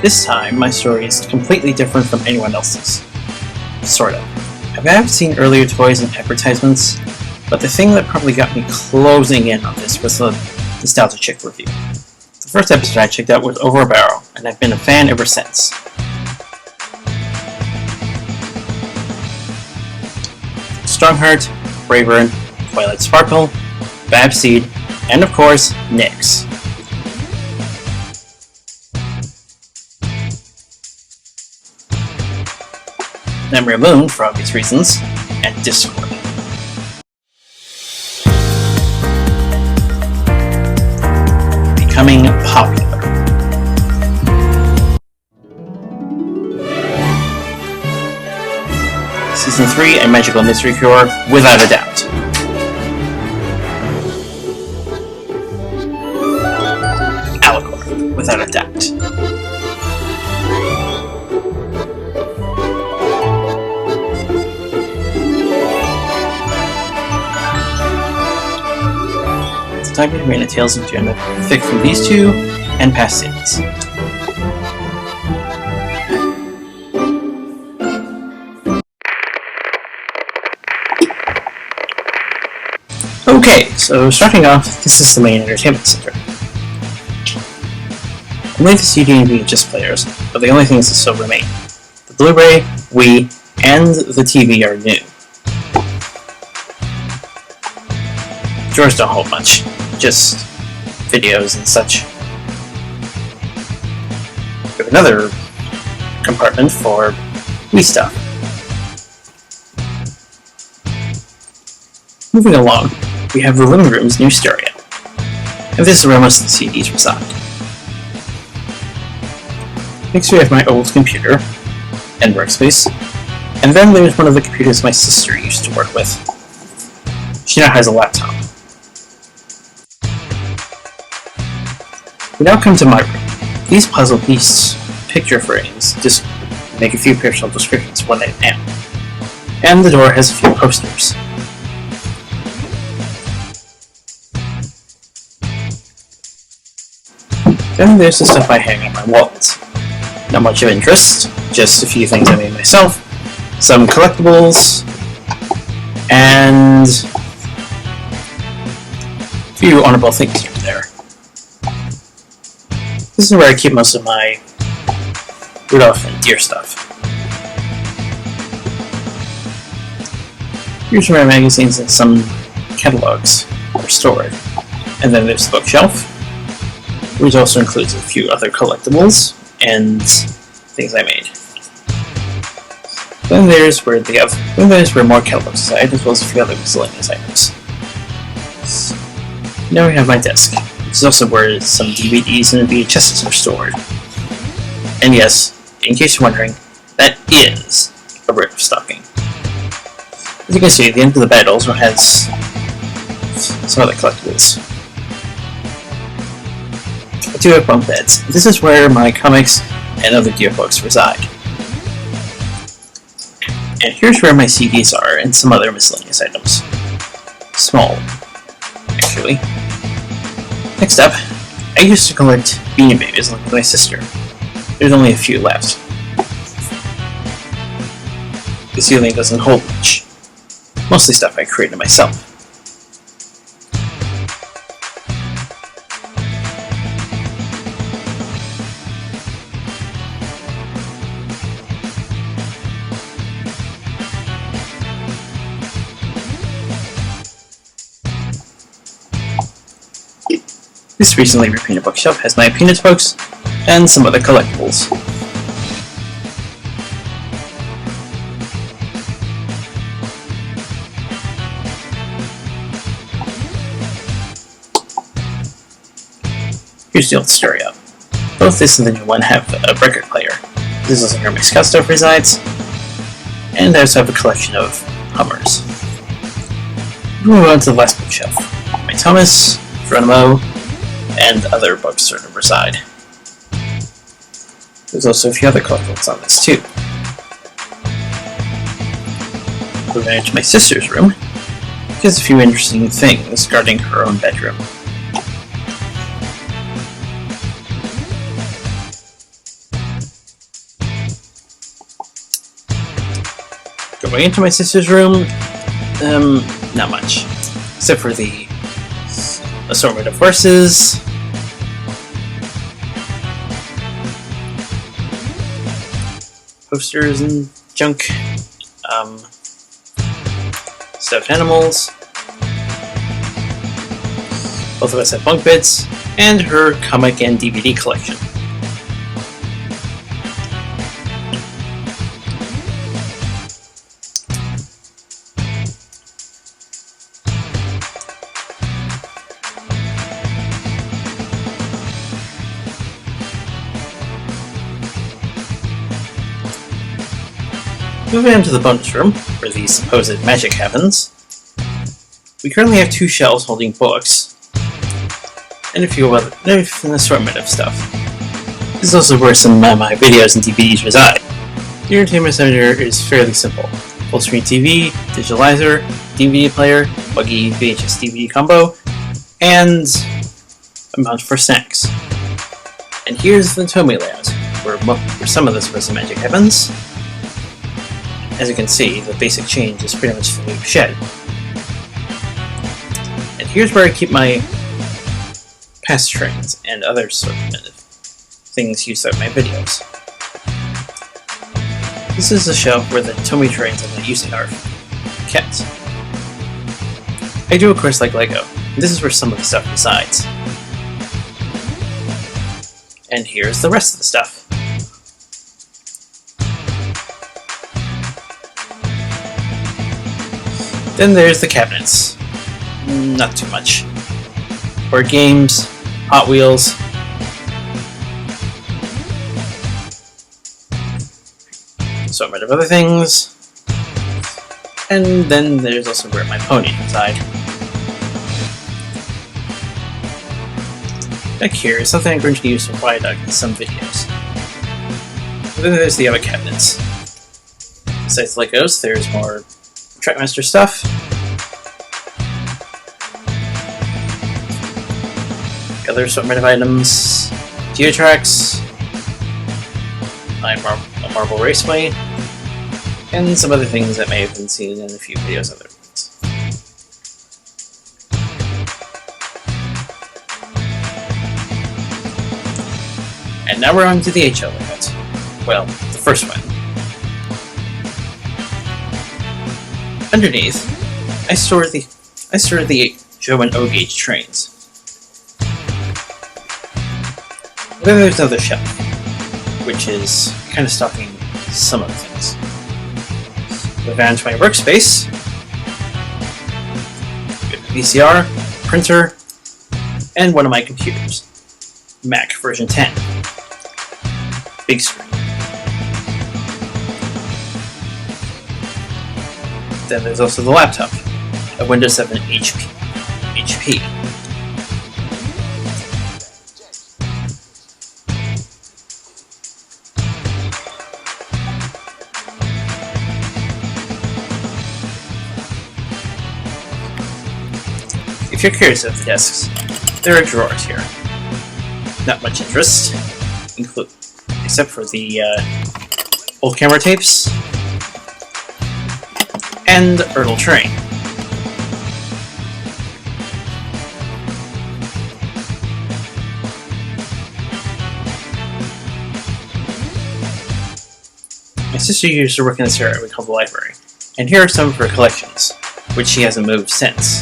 This time, my story is completely different from anyone else's. Sort of. I have seen earlier toys and advertisements, but the thing that probably got me closing in on this was the Nostalgia Chick review. The first episode I checked out was Over a Barrel, and I've been a fan ever since. Strongheart, Braeburn, Twilight Sparkle, Babseed, and of course, Nyx. Memory Moon, for obvious reasons, and Discord. Becoming popular. Season 3, A Magical Mystery Cure, without a doubt. Alicorn, without a doubt. Saga Arena Tales of Gemma, pick from these two and past seasons. Okay, so starting off, this is the main entertainment center. Only the CD and VHS players are the only things that still remain. The Blu-ray, Wii, and the TV are new. Drawers don't hold much. Just videos and such. We have another compartment for Wii stuff. Moving along, we have the living room's new stereo. And this is where most of the CDs reside. Next we have my old computer and workspace, and then there's one of the computers my sister used to work with. She now has a laptop. We now come to my room. These puzzle piece picture frames just make a few personal descriptions of what I am. And the door has a few posters. Then there's the stuff I hang on my walls. Not much of interest, just a few things I made myself, some collectibles, and a few honorable things here and there. This is where I keep most of my Rudolph and Deer stuff. Here's where my magazines and some catalogs are stored. And then there's the bookshelf, which also includes a few other collectibles and things I made. Then there's where more catalogs reside, as well as a few other miscellaneous items. Now we have my desk. This is also where some DVDs and VHSs are stored. And yes, in case you're wondering, that is a brick of stocking. As you can see, the end of the bed also has some other collectibles. I do have bunk beds. This is where my comics and other gear books reside. And here's where my CDs are and some other miscellaneous items. Small, actually. Next up, I used to collect Beanie Babies along with my sister. There's only a few left. The ceiling doesn't hold much. Mostly stuff I created myself. This recently repainted bookshelf has my Peanuts books and some other collectibles. Here's the old stereo. Both this and the new one have a record player. This is where my Scout stuff resides, and I also have a collection of Hummers. We move on to the last bookshelf. My Thomas, Geronimo, and other books sort of reside. There's also a few other collectibles on this too. Moving into my sister's room, she has a few interesting things guarding her own bedroom. Going into my sister's room, not much. Except for the assortment of horses, posters and junk, stuffed animals. Both of us have bunk beds, and her comic and DVD collection. Moving on to the bonus room, where the supposed magic happens, we currently have 2 shelves holding books, and an assortment of stuff. This is also where some of my videos and DVDs reside. The entertainment center is fairly simple. Full screen TV, digitalizer, DVD player, buggy VHS DVD combo, and a mount for snacks. And here's the Tomy layout, where some of the supposed magic happens. As you can see, the basic change is pretty much the shed. And here's where I keep my past trains and other sort of things used throughout my videos. This is the shelf where the Tomy trains I'm not using are kept. I do of course like Lego, and this is where some of the stuff resides. And here's the rest of the stuff. Then there's the cabinets. Not too much. Board games, Hot Wheels, assortment of other things, and then there's also where my pony inside. Back here is something I'm going to use for Viaduct in some videos. And then there's the other cabinets. Besides Legos, there's more Trackmaster stuff. Other assortment of items, Geotracks, a marble raceway, and some other things that may have been seen in a few videos other ones. And now we're on to the HL layout. Well, the first one. Underneath, I store the Joe and O gauge trains. Then there's another shelf, which is kind of stocking some of the things. Move on to my workspace. We have a VCR, printer, and one of my computers. Mac version 10. Big screen. Then there's also the laptop, a Windows 7 HP. If you're curious about the desks, there are drawers here. Not much interest, except for the old camera tapes and the Ertl train. My sister used to work in this area we call the library, and here are some of her collections, which she hasn't moved since.